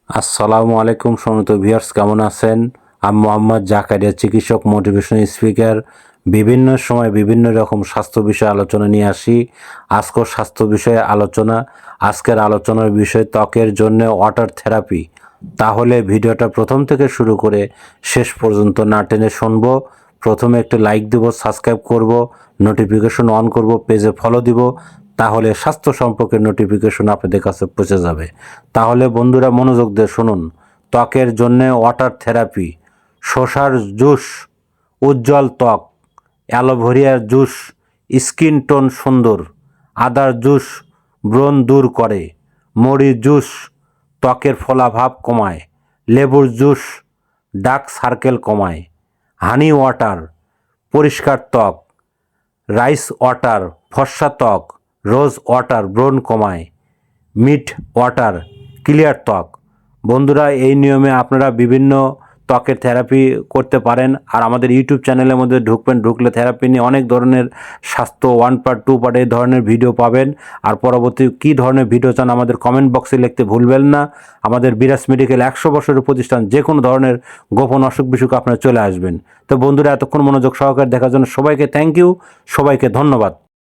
আসসালামু আলাইকুম সম্মানিত ভিউয়ার্স, কেমন আছেন? আমি মোহাম্মদ জাকারিয়া, চিকিৎসক, মোটিভেশনাল স্পিকার। বিভিন্ন সময় বিভিন্ন রকম স্বাস্থ্য বিষয়ে আলোচনা নিয়ে আসি। আজকের স্বাস্থ্য বিষয়ে আলোচনা। আজকের আলোচনার বিষয় ত্বকের জন্য ওয়াটার থেরাপি। তাহলে ভিডিওটা প্রথম থেকে শুরু করে শেষ পর্যন্ত না টেনে শুনবো। প্রথমে একটি লাইক দেব, সাবস্ক্রাইব করব, নোটিফিকেশন অন করব, পেজে ফলো দিব। তাহলে স্বাস্থ্য সম্পর্কে নোটিফিকেশন আপনাদের কাছে পৌঁছে যাবে। তাহলে বন্ধুরা মনোযোগ দিয়ে শুনুন। ত্বকের জন্য ওয়াটার থেরাপি। শসার জুস উজ্জ্বল ত্বক, অ্যালোভেরিয়ার জুস স্কিন টোন সুন্দর, আদার জুস ব্রণ দূর করে, মরিচ জুস ত্বকের ফোলাভাব কমায়, লেবুর জুস ডার্ক সার্কেল কমায়, হানি ওয়াটার পরিষ্কার ত্বক, রাইস ওয়াটার ফর্সা ত্বক, রোজ ওয়াটার ব্রণ কমায়, মিট ওয়াটার ক্লিয়ার ত্বক। বন্ধুরা, এই নিয়মে আপনারা বিভিন্ন ত্বকের থেরাপি করতে পারেন। আর আমাদের ইউটিউব চ্যানেলের মধ্যে ঢুকলে থেরাপি নিয়ে অনেক ধরনের স্বাস্থ্য 1 পার্ট 2 পার্ট এই ধরনের ভিডিও পাবেন। আর পরবর্তী কী ধরনের ভিডিও চান আমাদের কমেন্ট বক্সে লিখতে ভুলবেন না। আমাদের বিরাজ মেডিকেল 100 বছরের প্রতিষ্ঠান, যে কোনো ধরনের গোপন অসুখ বিসুখ আপনারা চলে আসবেন। তো বন্ধুরা, এতক্ষণ মনোযোগ সহকারে দেখার জন্য সবাইকে থ্যাংক ইউ, সবাইকে ধন্যবাদ।